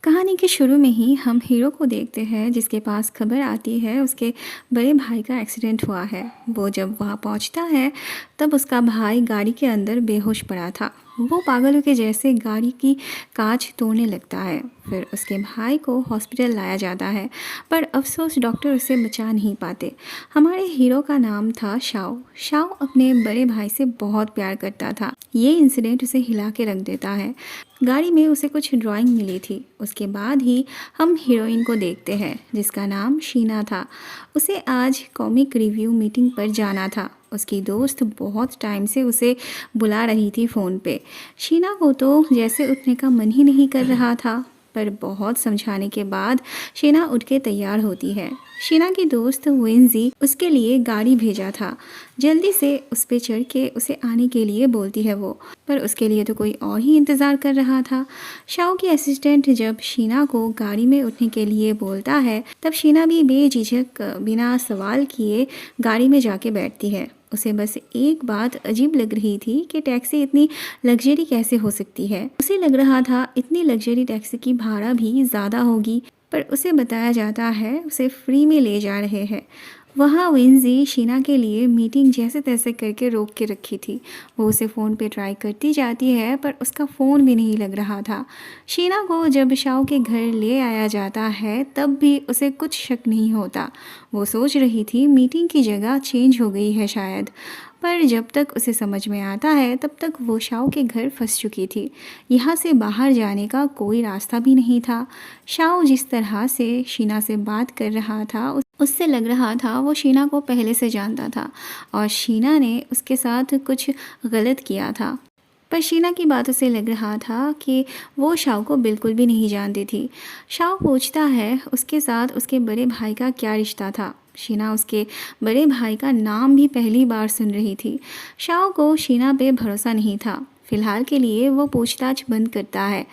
कहानी के शुरू में ही हम हीरो को देखते हैं जिसके पास खबर आती है उसके बड़े भाई का एक्सीडेंट हुआ है। वो जब वहाँ पहुँचता है तब उसका भाई गाड़ी के अंदर बेहोश पड़ा था। वो पागलों के जैसे गाड़ी की कांच तोड़ने लगता है। फिर उसके भाई को हॉस्पिटल लाया जाता है, पर अफसोस डॉक्टर उसे बचा नहीं पाते। हमारे हीरो का नाम था शाओ। शाओ अपने बड़े भाई से बहुत प्यार करता था। ये इंसिडेंट उसे हिला के रख देता है। गाड़ी में उसे कुछ ड्राइंग मिली थी। उसके बाद ही हम हीरोइन को देखते हैं जिसका नाम शीना था। उसे आज कॉमिक रिव्यू मीटिंग पर जाना था। उसकी दोस्त बहुत टाइम से उसे बुला रही थी फ़ोन पे। शीना को तो जैसे उठने का मन ही नहीं कर रहा था, पर बहुत समझाने के बाद शीना उठ के तैयार होती है। शीना की दोस्त वेंजी उसके लिए गाड़ी भेजा था। जल्दी से उस पे चढ़ के उसे आने के लिए बोलती है वो, पर उसके लिए तो कोई और ही इंतज़ार कर रहा था। शाओ की असिस्टेंट जब शीना को गाड़ी में उठने के लिए बोलता है तब शीना भी बेझिझक बिना सवाल किए गाड़ी में जाके बैठती है। उसे बस एक बात अजीब लग रही थी कि टैक्सी इतनी लग्जरी कैसे हो सकती है। उसे लग रहा था इतनी लग्जरी टैक्सी की भाड़ा भी ज़्यादा होगी, पर उसे बताया जाता है उसे फ्री में ले जा रहे हैं। वहाँ विंजी शीना के लिए मीटिंग जैसे तैसे करके रोक के रखी थी। वो उसे फ़ोन पे ट्राई करती जाती है, पर उसका फ़ोन भी नहीं लग रहा था। शीना को जब शाओ के घर ले आया जाता है तब भी उसे कुछ शक नहीं होता। वो सोच रही थी मीटिंग की जगह चेंज हो गई है शायद, पर जब तक उसे समझ में आता है तब तक वो शाओ के घर फंस चुकी थी। यहाँ से बाहर जाने का कोई रास्ता भी नहीं था। शाओ जिस तरह से शीना से बात कर रहा था उससे लग रहा था वो शीना को पहले से जानता था और शीना ने उसके साथ कुछ गलत किया था। पर शीना की बातों से लग रहा था कि वो शाओ को बिल्कुल भी नहीं जानती थी। शाओ पूछता है उसके साथ उसके बड़े भाई का क्या रिश्ता था। शीना उसके बड़े भाई का नाम भी पहली बार सुन रही थी। शाओ को शीना पे भरोसा नहीं था। फिलहाल के लिए वो पूछताछ बंद करता है।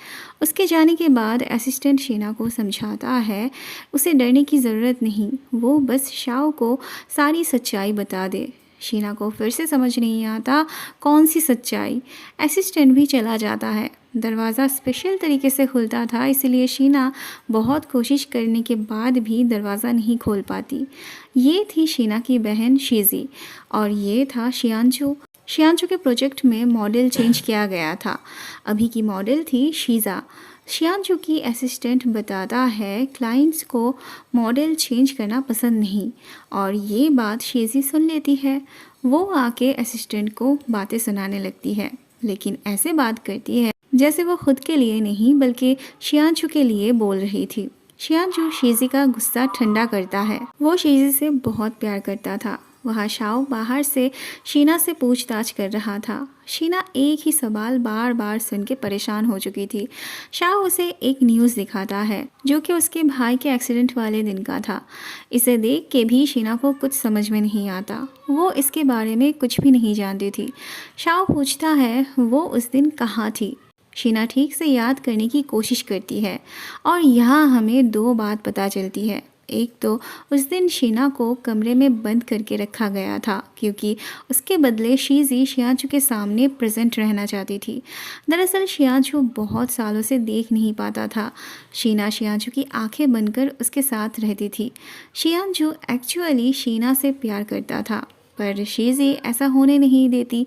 उसके जाने के बाद असिस्टेंट शीना को समझाता है उसे डरने की ज़रूरत नहीं, वो बस शाओ को सारी सच्चाई बता दे। शीना को फिर से समझ नहीं आता कौन सी सच्चाई। असिस्टेंट भी चला जाता है। दरवाज़ा स्पेशल तरीके से खुलता था, इसलिए शीना बहुत कोशिश करने के बाद भी दरवाज़ा नहीं खोल पाती। ये थी शीना की बहन शीजी और ये था शियांचू। शियांचू के प्रोजेक्ट में मॉडल चेंज किया गया था। अभी की मॉडल थी शीज़ा। शियांचू की असिस्टेंट बताता है क्लाइंट्स को मॉडल चेंज करना पसंद नहीं, और ये बात शीजी सुन लेती है। वो आके असिस्टेंट को बातें सुनाने लगती है, लेकिन ऐसे बात करती है जैसे वो खुद के लिए नहीं बल्कि शियांचू के लिए बोल रही थी। शियांचू शीजी का गुस्सा ठंडा करता है। वो शीजी से बहुत प्यार करता था। वहाँ शाओ बाहर से शीना से पूछताछ कर रहा था। शीना एक ही सवाल बार बार सुन के परेशान हो चुकी थी। शाओ उसे एक न्यूज़ दिखाता है जो कि उसके भाई के एक्सीडेंट वाले दिन का था। इसे देख के भी शीना को कुछ समझ में नहीं आता। वो इसके बारे में कुछ भी नहीं जानती थी। शाओ पूछता है वो उस दिन कहाँ थी। शीना ठीक से याद करने की कोशिश करती है और यहाँ हमें दो बात पता चलती है। एक तो उस दिन शीना को कमरे में बंद करके रखा गया था क्योंकि उसके बदले शीजी शियांचू के सामने प्रेजेंट रहना चाहती थी। दरअसल शियांचू बहुत सालों से देख नहीं पाता था। शीना शियांचू की आंखें बनकर उसके साथ रहती थी। शियांचू एक्चुअली शीना से प्यार करता था, पर शीजी ऐसा होने नहीं देती।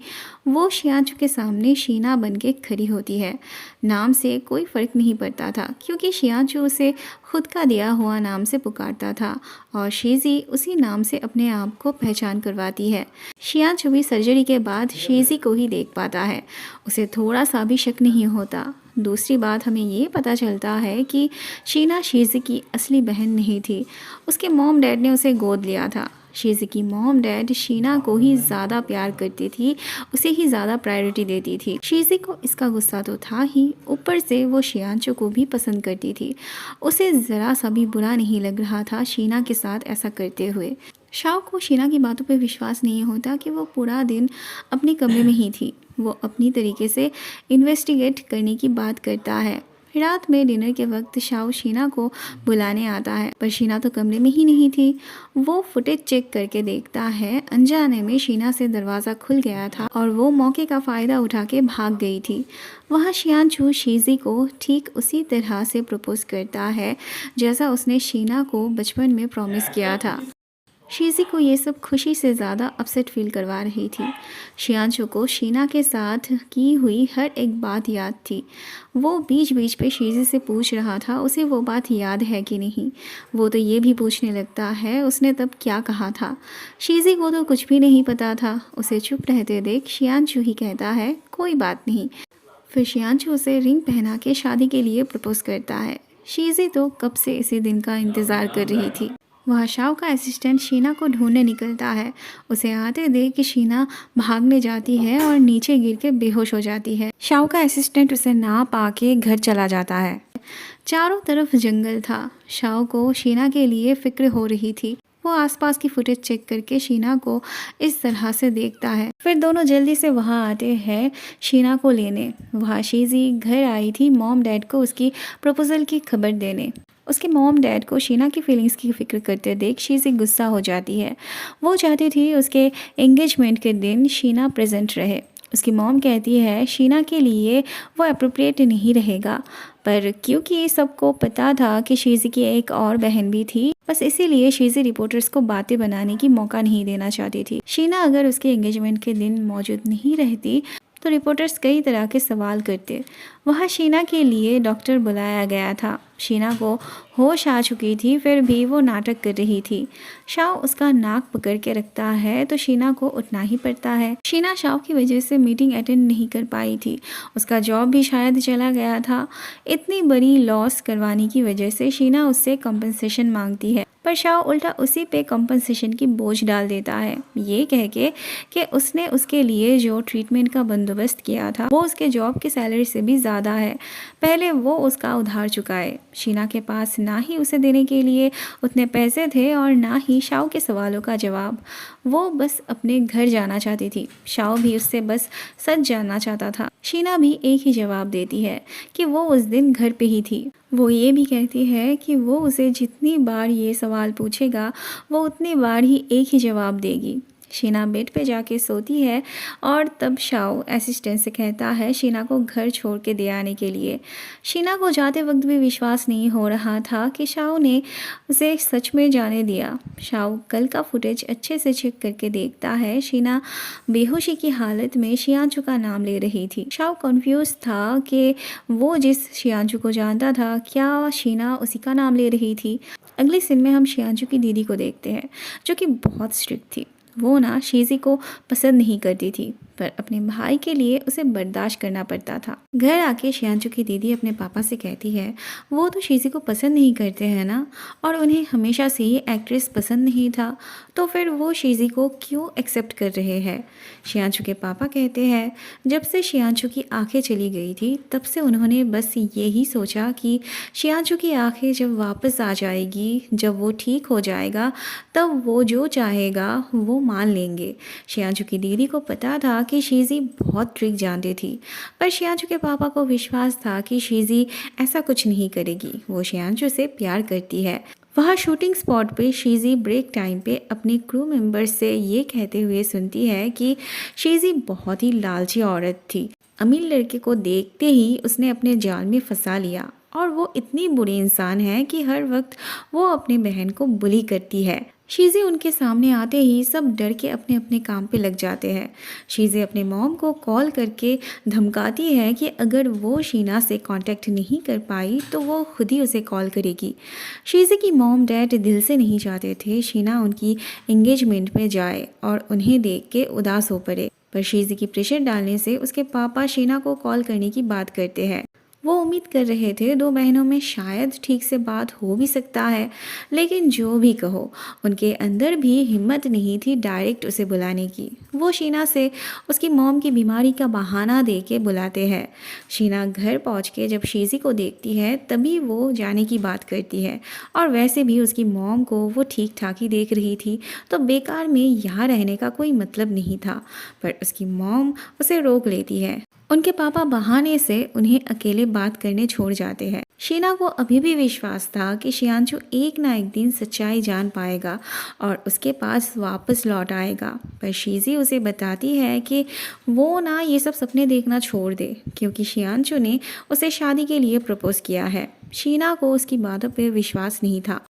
वो शियांचू के सामने शीना बन के खड़ी होती है। नाम से कोई फ़र्क नहीं पड़ता था क्योंकि शियांचू उसे खुद का दिया हुआ नाम से पुकारता था और शीजी उसी नाम से अपने आप को पहचान करवाती है। शियांचू भी सर्जरी के बाद शीजी को ही देख पाता है। उसे थोड़ा सा भी शक नहीं होता। दूसरी बात हमें ये पता चलता है कि शीना शीजी की असली बहन नहीं थी। उसके मॉम डैड ने उसे गोद लिया था। शीजी की मॉम डैड शीना को ही ज़्यादा प्यार करती थी, उसे ही ज़्यादा प्रायोरिटी देती थी। शीजी को इसका गुस्सा तो था ही, ऊपर से वो शियांचू को भी पसंद करती थी। उसे ज़रा सा भी बुरा नहीं लग रहा था शीना के साथ ऐसा करते हुए। शाओ को शीना की बातों पर विश्वास नहीं होता कि वो पूरा दिन अपने कमरे में ही थी। वो अपनी तरीके से इन्वेस्टिगेट करने की बात करता है। रात में डिनर के वक्त शाओ शीना को बुलाने आता है, पर शीना तो कमरे में ही नहीं थी। वो फुटेज चेक करके देखता है, अनजाने में शीना से दरवाज़ा खुल गया था और वो मौके का फ़ायदा उठा के भाग गई थी। वहाँ शियानचू शीजी को ठीक उसी तरह से प्रपोज करता है जैसा उसने शीना को बचपन में प्रॉमिस किया था। शीजी को ये सब खुशी से ज़्यादा अपसेट फील करवा रही थी। शियांशु को शीना के साथ की हुई हर एक बात याद थी। वो बीच बीच पे शीजी से पूछ रहा था उसे वो बात याद है कि नहीं। वो तो ये भी पूछने लगता है उसने तब क्या कहा था। शीजी को तो कुछ भी नहीं पता था। उसे चुप रहते देख शियांशु ही कहता है कोई बात नहीं। फिर शियांशु उसे रिंग पहना के शादी के लिए प्रपोज करता है। शीजी तो कब से इसी दिन का इंतज़ार कर रही थी। वह शाओ का असिस्टेंट शीना को ढूंढने निकलता है। उसे आते देख कि शीना भागने जाती है और नीचे गिर के बेहोश हो जाती है। शाओ का असिस्टेंट उसे ना पाके घर चला जाता है। चारों तरफ जंगल था। शाओ को शीना के लिए फिक्र हो रही थी। वो आसपास की फुटेज चेक करके शीना को इस तरह से देखता है। फिर दोनों जल्दी से वहाँ आते हैं शीना को लेने। वहाँ शीजी घर आई थी मॉम डैड को उसकी प्रपोजल की खबर देने। उसके मॉम डैड को शीना की फीलिंग्स की फिक्र करते देख शीजी गुस्सा हो जाती है। वो चाहती थी उसके एंगेजमेंट के दिन शीना प्रेजेंट रहे। उसकी मॉम कहती है शीना के लिए वो अप्रोप्रिएट नहीं रहेगा, पर क्योंकि सबको पता था कि शीजी की एक और बहन भी थी, बस इसीलिए शीजी रिपोर्टर्स को बातें बनाने की मौका नहीं देना चाहती थी। शीना अगर उसके एंगेजमेंट के दिन मौजूद नहीं रहती तो रिपोर्टर्स कई तरह के सवाल करते। वहाँ शीना के लिए डॉक्टर बुलाया गया था। शीना को होश आ चुकी थी, फिर भी वो नाटक कर रही थी। शाओ उसका नाक पकड़ के रखता है तो शीना को उठना ही पड़ता है। शीना शाओ की वजह से मीटिंग अटेंड नहीं कर पाई थी। उसका जॉब भी शायद चला गया था। इतनी बड़ी लॉस करवाने की वजह से शीना उससे कंपनसेशन मांगती है, पर शाओ उल्टा उसी पे कंपनसेशन की बोझ डाल देता है, ये कह के कि उसने उसके लिए जो ट्रीटमेंट का बंदोबस्त किया था वो उसके जॉब की सैलरी से भी ज़्यादा है। पहले वो उसका उधार चुकाए। शीना के पास ना ही उसे देने के लिए उतने पैसे थे और ना ही शाओ के सवालों का जवाब। वो बस अपने घर जाना चाहती थी। शाओ भी उससे बस सच जानना चाहता था। शीना भी एक ही जवाब देती है कि वो उस दिन घर पे ही थी। वो ये भी कहती है कि वो उसे जितनी बार ये सवाल पूछेगा वो उतनी बार ही एक ही जवाब देगी। शीना बेड पे जाके सोती है और तब शाओ असिस्टेंट से कहता है शीना को घर छोड़ के दे आने के लिए। शीना को जाते वक्त भी विश्वास नहीं हो रहा था कि शाओ ने उसे सच में जाने दिया। शाओ कल का फुटेज अच्छे से चेक करके देखता है। शीना बेहोशी की हालत में शियांचू का नाम ले रही थी। शाओ कन्फ्यूज था कि वो जिस शियांचू को जानता था क्या शीना उसी का नाम ले रही थी। अगले सीन में हम शियांचू की दीदी को देखते हैं जो कि बहुत स्ट्रिक्ट थी। वो ना शीजी को पसंद नहीं करती थी, पर अपने भाई के लिए उसे बर्दाश्त करना पड़ता था। घर आके शियांचू की दीदी अपने पापा से कहती है वो तो शीजी को पसंद नहीं करते हैं ना, और उन्हें हमेशा से ही एक्ट्रेस पसंद नहीं था, तो फिर वो शीजी को क्यों एक्सेप्ट कर रहे हैं। शियांचू के पापा कहते हैं जब से शियांचू की आंखें चली गई थी तब से उन्होंने बस यही सोचा कि शियांचू की आंखें जब वापस आ जाएगी, जब वो ठीक हो जाएगा, तब वो जो चाहेगा वो मान लेंगे। शियांचू की दीदी को पता था कि शीजी बहुत ट्रिक जानती थी, पर शियांचू के पापा को विश्वास था कि शीजी ऐसा कुछ नहीं करेगी। वो शियांचू से प्यार करती है। वहाँ शूटिंग स्पॉट पे शीजी ब्रेक टाइम पे अपने क्रू मेंबर से ये कहते हुए सुनती है कि शीजी बहुत ही लालची औरत थी। अमीर लड़के को देखते ही उसने अपने जाल में फंसा लिया, और वो इतनी बुरी इंसान है कि हर वक्त वो अपनी बहन को बुली करती है। शीजी उनके सामने आते ही सब डर के अपने अपने काम पे लग जाते हैं। शीजी अपने मॉम को कॉल करके धमकाती है कि अगर वो शीना से कांटेक्ट नहीं कर पाई तो वो खुद ही उसे कॉल करेगी। शीजी की मॉम डैड दिल से नहीं चाहते थे शीना उनकी एंगेजमेंट में जाए और उन्हें देख के उदास हो पड़े, पर शीजी की प्रेशर डालने से उसके पापा शीना को कॉल करने की बात करते हैं। वो उम्मीद कर रहे थे दो बहनों में शायद ठीक से बात हो भी सकता है, लेकिन जो भी कहो उनके अंदर भी हिम्मत नहीं थी डायरेक्ट उसे बुलाने की। वो शीना से उसकी मॉम की बीमारी का बहाना दे के बुलाते हैं। शीना घर पहुंच के जब शीजी को देखती है तभी वो जाने की बात करती है, और वैसे भी उसकी मॉम को वो ठीक ठाक ही देख रही थी, तो बेकार में यहाँ रहने का कोई मतलब नहीं था, पर उसकी मॉम उसे रोक लेती है। उनके पापा बहाने से उन्हें अकेले बात करने छोड़ जाते हैं। शीना को अभी भी विश्वास था कि शियांशु एक ना एक दिन सच्चाई जान पाएगा और उसके पास वापस लौट आएगा, पर शीजी उसे बताती है कि वो ना ये सब सपने देखना छोड़ दे, क्योंकि शियांशु ने उसे शादी के लिए प्रपोज किया है। शीना को उसकी बातों पर विश्वास नहीं था।